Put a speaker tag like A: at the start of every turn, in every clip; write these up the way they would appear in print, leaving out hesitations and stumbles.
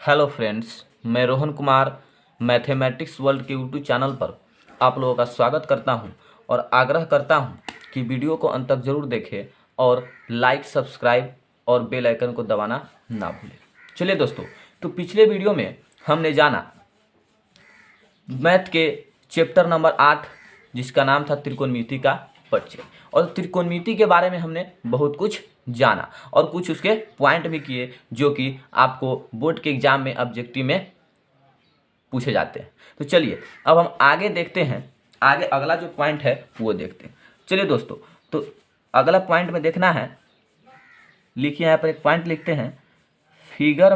A: Hello friends, मैं Rohan Kumar mathematics world के YouTube channel पर आप लोगों का स्वागत करता हूं और आग्रह करता हूं कि वीडियो को अंत तक ज़रूर देखें और लाइक, सब्सक्राइब और बेल आइकन को दबाना ना भूलें। चलिए दोस्तों, तो पिछले वीडियो में हमने जाना मैथ के चैप्टर नंबर 8 जिसका नाम था त्रिकोणमिति का परिचय, और त्रिकोणमिति के बारे में हमने बहुत कुछ जाना और कुछ उसके पॉइंट भी किए जो कि आपको बोर्ड के एग्जाम में ऑब्जेक्टिव में पूछे जाते हैं। तो चलिए अब हम आगे देखते हैं, आगे अगला जो पॉइंट है वो देखते हैं। चलिए दोस्तों, तो अगला पॉइंट में देखना है, लिखिए यहाँ पर एक पॉइंट लिखते हैं, फिगर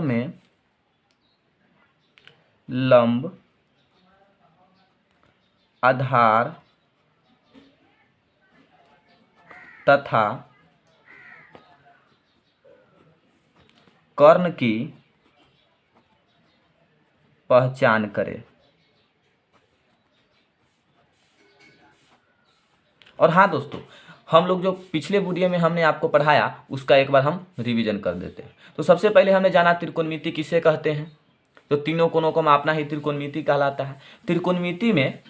A: में लंब, आधार तथा कर्ण की पहचान करें। और हाँ दोस्तों, हम लोग जो पिछले वीडियो में हमने आपको पढ़ाया उसका एक बार हम रिवीजन कर देते हैं। तो सबसे पहले हमने जाना त्रिकोणमिति किसे कहते हैं। तो तीनों कोणों को मापना ही त्रिकोणमिति कहलाता है। त्रिकोणमिति में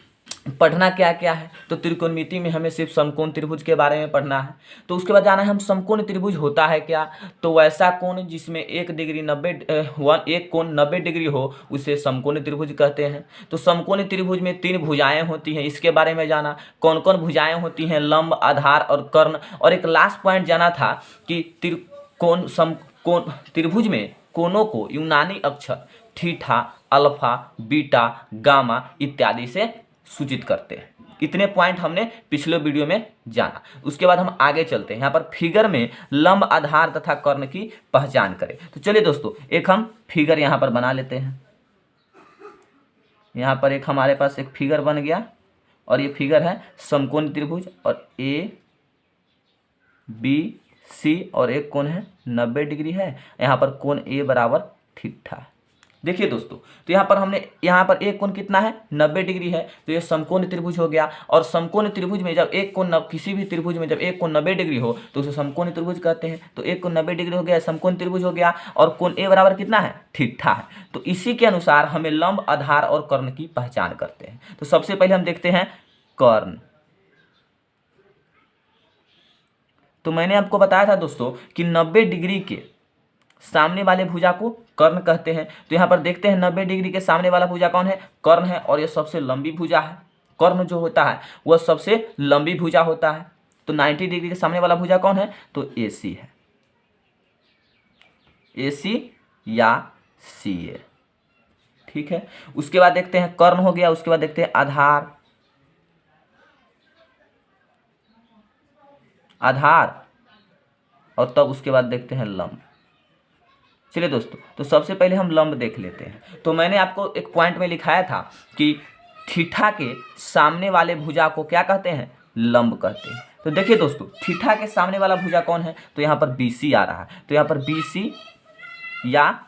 A: पढ़ना क्या क्या है, तो त्रिकोणमिति में हमें सिर्फ समकोण त्रिभुज के बारे में पढ़ना है। तो उसके बाद जाना है हम समकोण त्रिभुज होता है क्या, तो वैसा कोण जिसमें एक कोण 90 डिग्री हो उसे समकोण त्रिभुज कहते हैं। तो समकोण त्रिभुज में 3 भुजाएं होती हैं, इसके बारे में जाना। कौन कौन भुजाएं होती हैं, लंब, आधार और कर्ण। और एक लास्ट पॉइंट जाना था कि समकोण त्रिभुज में कोणों को यूनानी अक्षर थीटा, अल्फा, बीटा, गामा इत्यादि से सूचित करते हैं। इतने पॉइंट हमने पिछले वीडियो में जाना। उसके बाद हम आगे चलते हैं, यहाँ पर फिगर में लंब, आधार तथा कर्ण की पहचान करें। तो चलिए दोस्तों, एक हम फिगर यहाँ पर बना लेते हैं। यहाँ पर एक हमारे पास एक फिगर बन गया और ये फिगर है समकोण त्रिभुज और ए बी सी और एक कोण है 90 डिग्री है। यहाँ पर कोण ए बराबर थीटा। देखिए दोस्तों, तो यहाँ पर एक कोण कितना है, 90 डिग्री है, तो ये समकोण त्रिभुज हो गया। और समकोण त्रिभुज में जब एक कोण, किसी भी त्रिभुज में जब एक कोण 90 डिग्री हो तो उसे समकोण त्रिभुज कहते हैं। तो एक कोण 90 डिग्री हो गया, समकोण त्रिभुज हो गया, और कोण ए बराबर कितना है, थीटा है। तो इसी के अनुसार हमें लंब, आधार और कर्ण की पहचान करते हैं। तो सबसे पहले हम देखते हैं कर्ण। तो मैंने आपको बताया था दोस्तों कि 90 डिग्री के सामने वाले भुजा को कर्ण कहते हैं। तो यहाँ पर देखते हैं 90 डिग्री के सामने वाला भुजा कौन है, कर्ण है, और यह सबसे लंबी भुजा है। कर्ण जो होता है वह सबसे लंबी भुजा होता है। तो 90 डिग्री के सामने वाला भुजा कौन है, तो AC है, AC या CA। ठीक है, उसके बाद देखते हैं कर्ण हो गया, उसके बाद देखते हैं आधार और तब उसके बाद देखते हैं लंब। चलिए दोस्तों, तो सबसे पहले हम लंब देख लेते हैं। तो मैंने आपको एक पॉइंट में लिखाया था कि थीटा के सामने वाले भुजा को क्या कहते हैं, लंब कहते हैं। तो देखिए दोस्तों, थीटा के सामने वाला भुजा कौन है, तो यहाँ पर BC आ रहा है, तो यहाँ पर BC या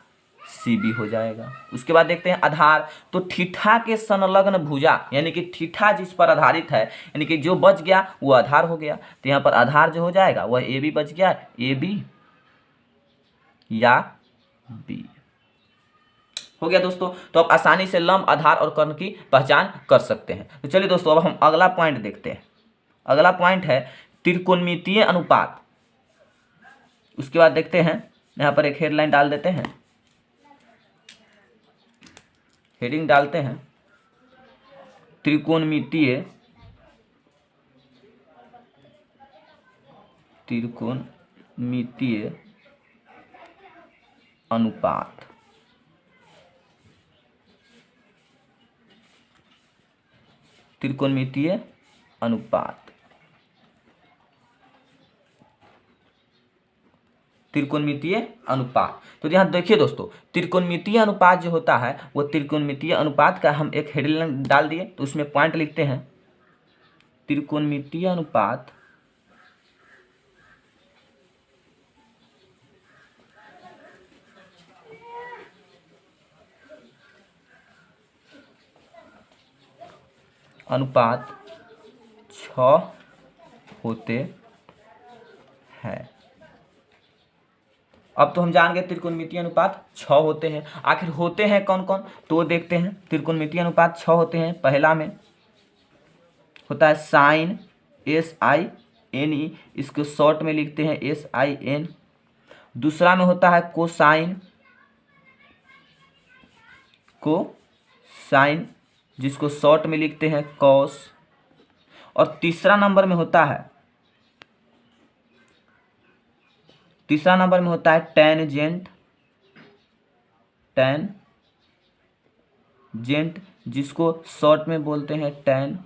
A: CB हो जाएगा। उसके बाद देखते हैं आधार। तो थीटा के संलग्न भुजा यानी कि थीटा जिस पर आधारित है, यानी कि जो बच गया वो आधार हो गया। तो यहाँ पर आधार जो हो जाएगा वह AB बच गया, AB या B हो गया दोस्तों। तो आप आसानी से लंब, आधार और कर्ण की पहचान कर सकते हैं। तो चलिए दोस्तों, अब हम अगला पॉइंट देखते हैं। अगला पॉइंट है त्रिकोणमितीय अनुपात। उसके बाद देखते हैं, यहाँ पर एक हेडलाइन डाल देते हैं, हेडिंग डालते हैं त्रिकोणमितीय अनुपात। त्रिकोणमितीय अनुपात, त्रिकोणमितीय अनुपात। तो यहाँ देखिए दोस्तों, त्रिकोणमितीय अनुपात जो होता है वो त्रिकोणमितीय अनुपात का हम एक हेडलाइन डाल दिए। तो उसमें पॉइंट लिखते हैं त्रिकोणमितीय अनुपात अनुपात 6 होते हैं। अब तो हम जान गए त्रिकोणमितीय अनुपात 6 होते हैं। आखिर होते हैं कौन कौन, तो देखते हैं। त्रिकोणमितीय अनुपात 6 होते हैं। पहला में होता है साइन, SINE, इसको शॉर्ट में लिखते हैं SIN। दूसरा में होता है कोसाइन, जिसको शॉर्ट में लिखते हैं कॉस। और तीसरा नंबर में होता है टेंजेंट, जिसको शॉर्ट में बोलते हैं टैन।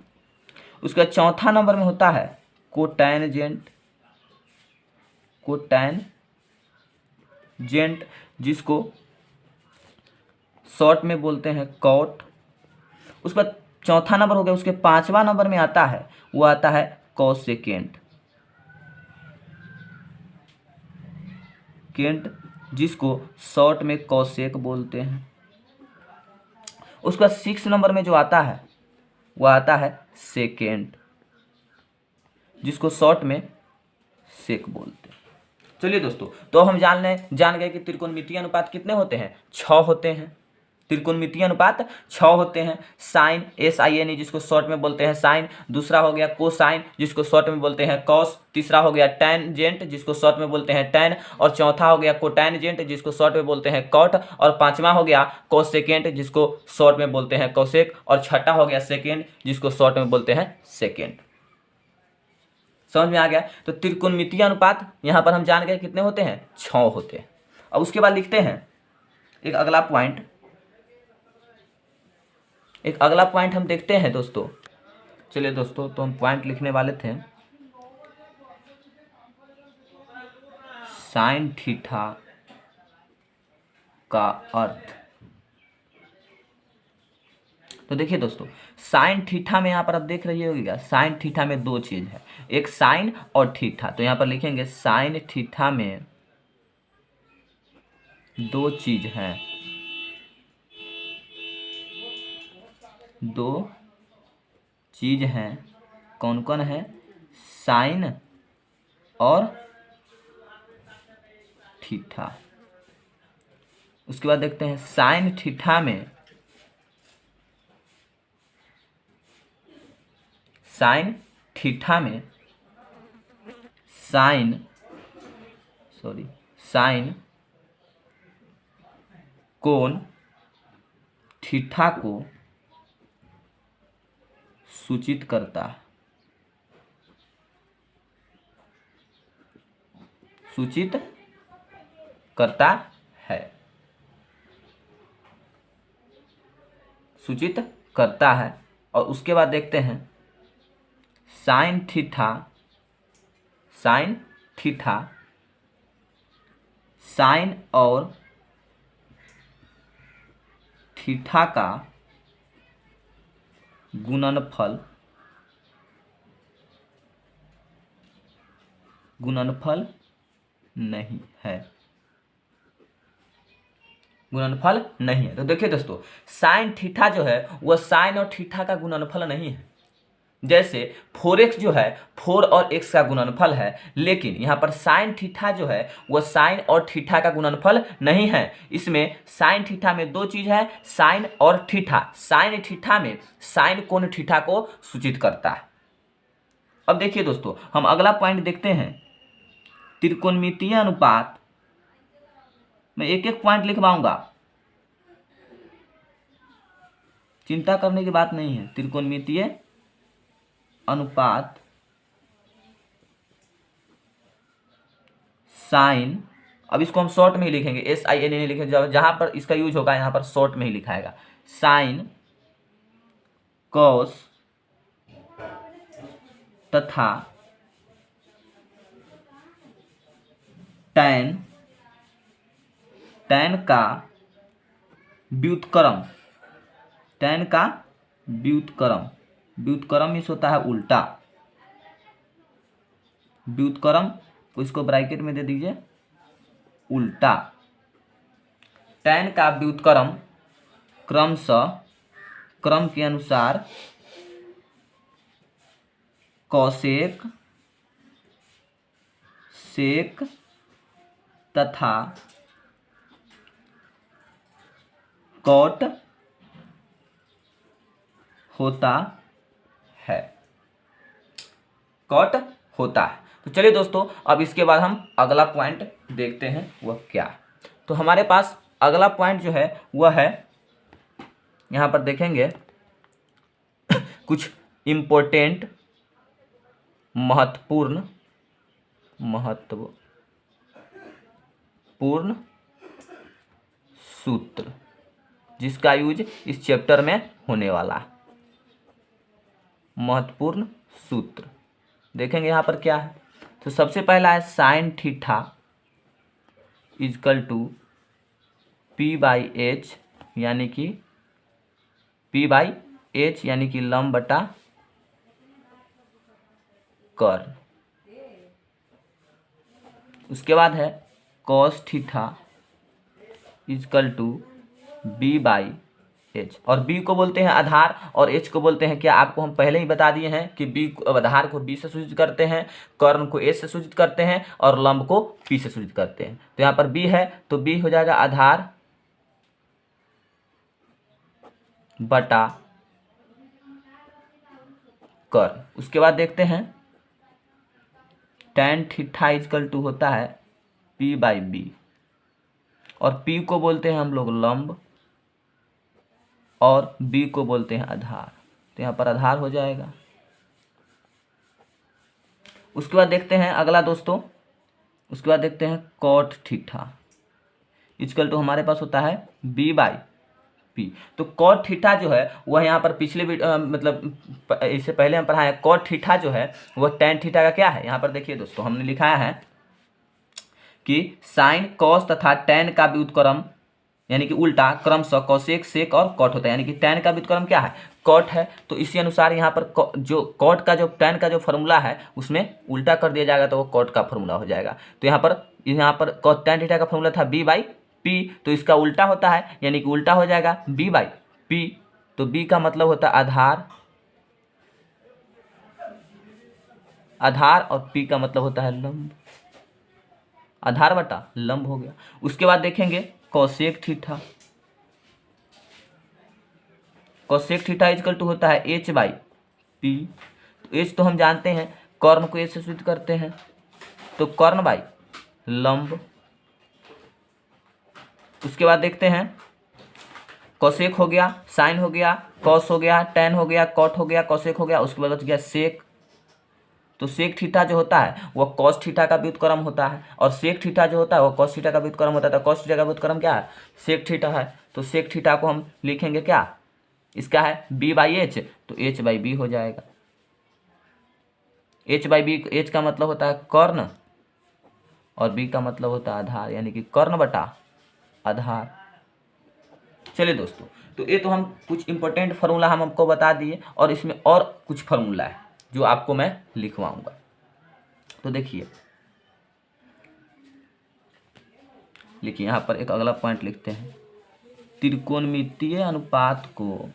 A: उसका चौथा नंबर में होता है कोटैनजेंट, जिसको शॉर्ट में बोलते हैं कॉट। उसका चौथा नंबर हो गया। उसके पांचवा नंबर में आता है, वो आता है कोसेकेंट, जिसको शॉर्ट में कोसेक बोलते हैं। उसका 6 नंबर में जो आता है वो आता है सेकेंड, जिसको शॉर्ट में सेक बोलते हैं। चलिए दोस्तों, तो हम जान गए कि त्रिकोणमितीय अनुपात कितने होते हैं, 6 होते हैं। त्रिकोणमितीय अनुपात 6 होते हैं। साइन, SINE, जिसको शॉर्ट में बोलते हैं साइन। दूसरा हो गया कोसाइन, जिसको शॉर्ट में बोलते हैं कॉस। तीसरा हो गया टेंजेंट, जिसको शॉर्ट में बोलते हैं टैन। और चौथा हो गया कोटैनजेंट, जिसको शॉर्ट में बोलते हैं कॉट। और पांचवा हो गया कोसेकेंट, जिसको शॉर्ट में बोलते हैं कोसेक। और छठा हो गया सेकेंड, जिसको शॉर्ट में बोलते हैं सेकेंड। समझ में आ गया। तो त्रिकोणमितीय अनुपात यहां पर हम जान गए कितने होते हैं, 6 होते हैं। अब उसके बाद लिखते हैं एक अगला पॉइंट हम देखते हैं दोस्तों। चलिए दोस्तों, तो हम पॉइंट लिखने वाले थे साइन थीटा का अर्थ। तो देखिए दोस्तों, साइन थीटा में यहाँ पर आप देख रही होगी, साइन थीटा में दो चीज है, एक साइन और थीटा। तो यहाँ पर लिखेंगे साइन थीटा में दो चीज है, कौन कौन है, साइन और थीटा। उसके बाद देखते हैं साइन थीटा में साइन कोण थीटा को सूचित करता है, और उसके बाद देखते हैं साइन थीटा साइन और थीटा का गुणनफल नहीं है। तो देखिए दोस्तों, साइन थीटा जो है वह साइन और थीटा का गुणनफल नहीं है। जैसे 4x जो है 4 और x का गुणनफल है, लेकिन यहाँ पर साइन थीटा जो है वह साइन और थीटा का गुणनफल नहीं है। इसमें साइन थीटा में दो चीज है, साइन और थीटा। साइन थीटा में साइन कोण थीटा को सूचित करता है। अब देखिए दोस्तों, हम अगला पॉइंट देखते हैं त्रिकोणमितीय अनुपात। मैं एक एक पॉइंट लिखवाऊंगा, चिंता करने की बात नहीं है। त्रिकोणमितीय अनुपात साइन, अब इसको हम शॉर्ट में ही लिखेंगे, SIN नहीं लिखेंगे। जहां पर इसका यूज होगा यहां पर शॉर्ट में ही लिखाएगा। साइन, कॉस तथा टैन का व्युत्क्रम, व्युत्क्रम मीन्स होता है उल्टा। व्युत्क्रम को इसको ब्रैकेट में दे दीजिए, उल्टा। टैन का व्युत्क्रम क्रमशः क्रम के अनुसार कॉसेक, सेक तथा कॉट होता है। कॉट होता है। तो चलिए दोस्तों, अब इसके बाद हम अगला पॉइंट देखते हैं वह क्या है। तो हमारे पास अगला पॉइंट जो है वह है, यहाँ पर देखेंगे कुछ इम्पोर्टेंट महत्वपूर्ण सूत्र जिसका यूज इस चैप्टर में होने वाला है। महत्वपूर्ण सूत्र देखेंगे यहाँ पर क्या है। तो सबसे पहला है sine theta is equal to P by H, यानी कि पी बाई एच यानी कि लंब बटा कर्न। उसके बाद है cos theta is equal to B by H, और बी को बोलते हैं आधार और एच को बोलते हैं क्या, आपको हम पहले ही बता दिए हैं कि बी आधार को बी से सूचित करते हैं, कर्ण को एच से सूचित करते हैं और लंब को पी से सूचित करते हैं। तो यहाँ पर बी है तो बी हो जाएगा आधार बटा कर्ण। उसके बाद देखते हैं tan थीटा इजकल टू होता है p बाई बी, और p को बोलते हैं हम लोग लंब और b को बोलते हैं आधार। तो यहाँ पर आधार हो जाएगा। उसके बाद देखते हैं अगला दोस्तों, उसके बाद देखते हैं कॉट थीटा इजकल टू हमारे पास होता है b बाई पी। तो कॉट थीटा जो है वह यहाँ पर पिछले मतलब इससे पहले हम पढ़ाए, कॉट थीटा जो है वह tan थीटा का क्या है। यहाँ पर देखिए दोस्तों, हमने लिखाया है कि साइन कॉस तथा tan का व्युत्क्रम यानी कि उल्टा क्रमशः कॉसेक सेक और कॉट होता है, यानी कि tan का व्युत्क्रम क्या है, कॉट है। तो इसी अनुसार यहाँ पर जो कॉट का जो tan का जो फॉर्मूला है उसमें उल्टा कर दिया जाएगा तो वो कॉट का फॉर्मूला हो जाएगा। तो यहाँ पर कॉट tan थीटा का फॉर्मूला था b बाई पी, तो इसका उल्टा होता है यानी कि उल्टा हो जाएगा b बाई पी। तो b का मतलब होता है आधार और p का मतलब होता है लंब, आधार बटा लंब हो गया। उसके बाद देखेंगे cosec theta, cosec theta is equal to होता है h बाई पी। तो h तो हम जानते हैं कर्ण को h से सूचित करते हैं, तो कर्ण बाई लंब। उसके बाद देखते हैं कॉसेक हो गया, साइन हो गया, कॉस हो गया, tan हो गया, कॉट हो गया, कॉसेक हो गया। उसके बाद बच गया सेक। तो सेक थीटा जो होता है वह कॉस थीटा का व्युत्क्रम होता है और सेक थीटा जो होता है वह कॉस थीटा का व्युत्क्रम होता है। तो कॉस थीटा का व्युत्क्रम क्या है, सेक थीटा है। तो सेक थीटा को हम लिखेंगे क्या, इसका है b बाई एच, तो h बाई बी हो जाएगा। h बाई बी, h का मतलब होता है कर्ण और b का मतलब होता है आधार, यानी कि कर्ण बटा आधार। चलिए दोस्तों, तो ये तो हम कुछ इंपॉर्टेंट फार्मूला हम आपको बता दिए और इसमें और कुछ फार्मूला है जो आपको मैं लिखवाऊंगा। तो देखिए, यहाँ पर एक अगला पॉइंट लिखते हैं, त्रिकोणमितीय अनुपात को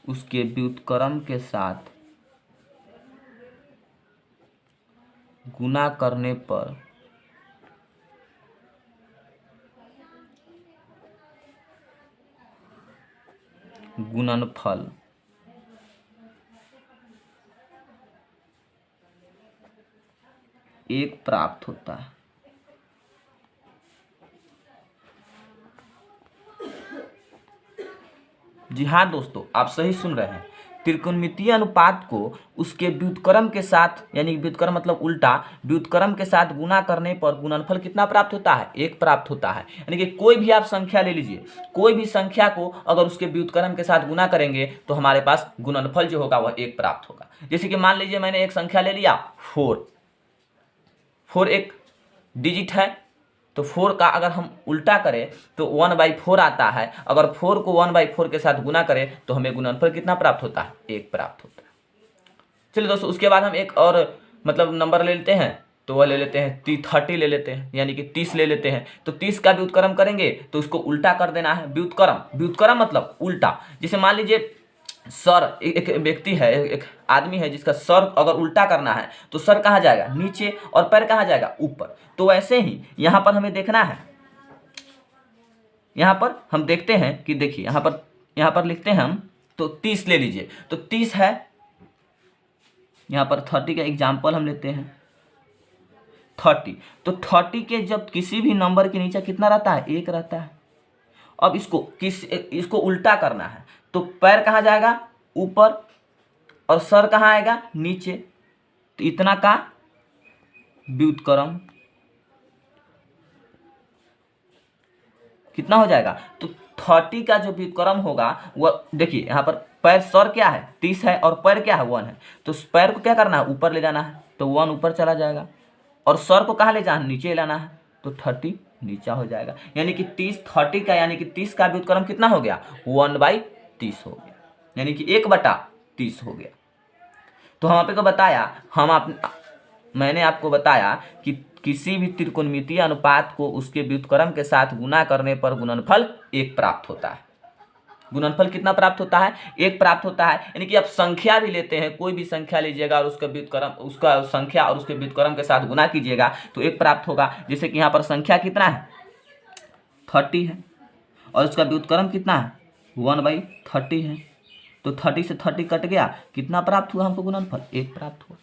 A: उसके व्युत्क्रम के साथ गुणा करने पर गुणनफल एक प्राप्त होता है। जी हाँ दोस्तों, आप सही सुन रहे हैं। त्रिकोणमितीय अनुपात को उसके व्युत्क्रम के साथ, यानी व्युत्क्रम मतलब उल्टा, व्युत्क्रम के साथ गुणा करने पर गुणनफल कितना प्राप्त होता है, एक प्राप्त होता है। यानी कि कोई भी आप संख्या ले लीजिए, कोई भी संख्या को अगर उसके व्युत्क्रम के साथ गुणा करेंगे तो हमारे पास गुणनफल जो होगा वह एक प्राप्त होगा। जैसे कि मान लीजिए मैंने एक संख्या ले लिया 4 एक डिजिट है, तो 4 का अगर हम उल्टा करें तो 1/4 आता है। अगर 4 को 1/4 के साथ गुना करें तो हमें गुणनफल कितना प्राप्त होता है, एक प्राप्त होता है। चलिए दोस्तों, उसके बाद हम एक और मतलब नंबर ले लेते हैं, तो वह ले लेते हैं 30 ले लेते हैं, यानी कि 30 ले लेते हैं। तो 30 का व्युत्क्रम करेंगे तो उसको उल्टा कर देना है। व्युत्क्रम मतलब उल्टा। जैसे मान लीजिए सर, एक व्यक्ति है, एक आदमी है जिसका सर अगर उल्टा करना है तो सर कहाँ जाएगा? नीचे, और पैर कहाँ जाएगा? ऊपर। तो वैसे ही यहाँ पर हमें देखना है, यहाँ पर हम देखते हैं कि देखिए यहाँ पर लिखते हैं हम, तो 30 ले लीजिए। तो 30 है, यहाँ पर 30 का एग्जाम्पल हम लेते हैं 30। तो 30 के जब किसी भी नंबर के नीचे कितना रहता है? 1 रहता है। अब इसको उल्टा करना है, तो पैर कहाँ जाएगा? ऊपर, और सर कहाँ आएगा? नीचे। तो इतना का व्युत्क्रम कितना हो जाएगा? तो 30 का जो व्युत्क्रम होगा वह देखिए, यहाँ पर पैर, सर क्या है? 30 है, और पैर क्या है? 1 है। तो पैर को क्या करना है? ऊपर ले जाना है, तो 1 ऊपर चला जाएगा, और सर को कहाँ ले जाना? नीचे लाना है, तो 30 नीचा हो जाएगा। यानी कि 30 का, यानी कि 30 का व्युत्क्रम कितना हो गया? 1/30 हो गया, यानी कि 1/30 हो गया। तो हम आपको बताया, मैंने आपको बताया कि किसी भी त्रिकोणमितीय अनुपात को उसके व्युत्क्रम के साथ गुना करने पर गुणनफल 1 प्राप्त होता है। गुणनफल कितना प्राप्त होता है? 1 प्राप्त होता है। यानी कि आप संख्या भी लेते हैं, कोई भी संख्या लीजिएगा और उसका संख्या और उसके व्युत्क्रम के साथ गुना कीजिएगा तो 1 प्राप्त होगा। जैसे कि यहाँ पर संख्या कितना है? 30 है, और उसका व्युत्क्रम कितना है? 1/30 है। तो 30 से 30 कट गया, कितना प्राप्त हुआ हमको? गुणनफल 1 प्राप्त हुआ।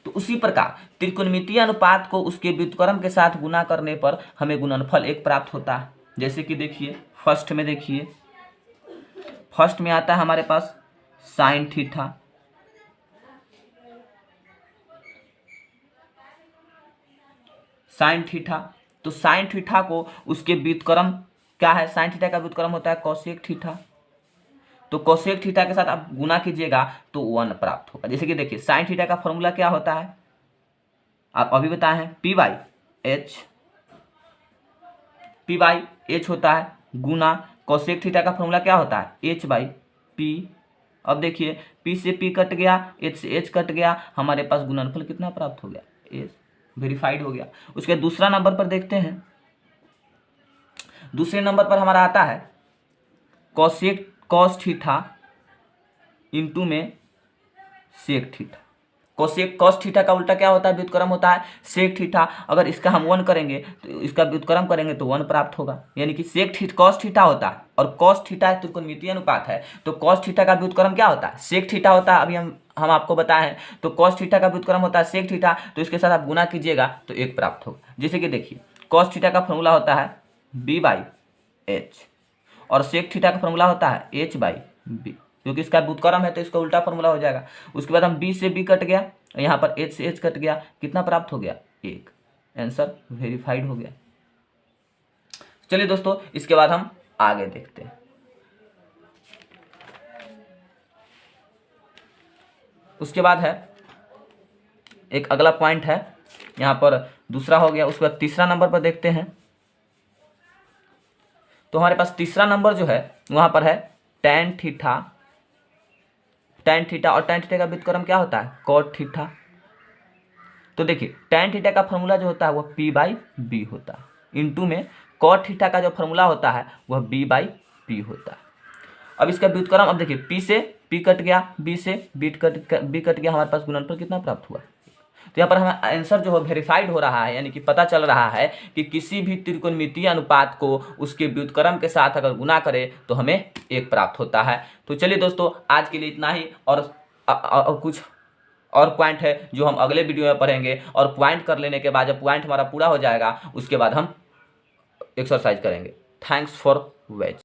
A: तो उसी प्रकार त्रिकोणमितीय अनुपात को उसके व्युत्क्रम के साथ गुना करने पर हमें गुणनफल 1 प्राप्त होता है। जैसे कि देखिए फर्स्ट में आता है हमारे पास साइन थीटा, तो साइन थीटा को उसके व्युत्क्रम क्या है? साइन थीटा का व्युत्क्रम होता है कोसेक थीटा। तो कोसेक थीटा के साथ आप गुना कीजिएगा तो 1 प्राप्त होगा। जैसे कि देखिए साइन थीटा का फॉर्मूला क्या होता है? आप अभी बताए हैं, P/H होता है, गुना कोसेक थीटा का फॉर्मूला क्या होता है? H/P। अब देखिए P से P कट गया, H से H कट गया, हमारे पास गुणनफल कितना प्राप्त हो गया? H वेरीफाइड हो गया। उसके दूसरा नंबर पर देखते हैं। दूसरे नंबर पर हमारा आता है कॉस थीटा इंटू में सेक थीटा। कॉस थीटा का उल्टा क्या होता है? व्युत्क्रम होता है सेक थीटा। अगर इसका हम 1 करेंगे तो इसका व्युत्क्रम करेंगे तो 1 प्राप्त होगा। यानी कि कॉस थीटा होता है, और कॉस थीटा त्रिकोणमितीय अनुपात है, तो कॉस थीटा का व्युत्क्रम क्या होता है? सेक थीटा होता है। अभी हम आपको बताए हैं, तो कॉस थीटा का व्युत्क्रम होता है सेक थीटा, तो इसके साथ आप गुना कीजिएगा तो 1 प्राप्त होगा। जैसे कि देखिए कॉस थीटा का फॉर्मूला होता है B/H, और सेक थीटा का फॉर्मूला होता है H/B, क्योंकि इसका व्युत्क्रम है तो इसका उल्टा फॉर्मूला हो जाएगा। उसके बाद हम B से B कट गया, यहाँ पर H से H कट गया, कितना प्राप्त हो गया? 1। आंसर वेरीफाइड हो गया। चलिए दोस्तों, इसके बाद हम आगे देखते हैं। उसके बाद है एक अगला पॉइंट है, यहाँ पर दूसरा हो गया। उसके बाद तीसरा नंबर पर देखते हैं। तो हमारे पास तीसरा नंबर जो है वहां पर है tan थीटा, और tan थीटा का व्युत्क्रम क्या होता है? cot theta. तो देखिए tan थीटा का फॉर्मूला जो होता है वह P/B होता है, इंटू में cot थीटा का जो फॉर्मूला होता है वह B/P होता है। अब इसका व्युत्क्रम, अब देखिए P से P कट गया, B से B कट गया, हमारे पास गुणनफल कितना प्राप्त हुआ? तो यहाँ पर हमें आंसर जो है वेरीफाइड हो रहा है, यानी कि पता चल रहा है कि किसी भी त्रिकोणमितीय अनुपात को उसके व्युत्क्रम के साथ अगर गुना करें तो हमें 1 प्राप्त होता है। तो चलिए दोस्तों, आज के लिए इतना ही, और कुछ और पॉइंट है जो हम अगले वीडियो में पढ़ेंगे, और पॉइंट कर लेने के बाद जब पॉइंट हमारा पूरा हो जाएगा उसके बाद हम एक्सरसाइज करेंगे। Thanks for watching.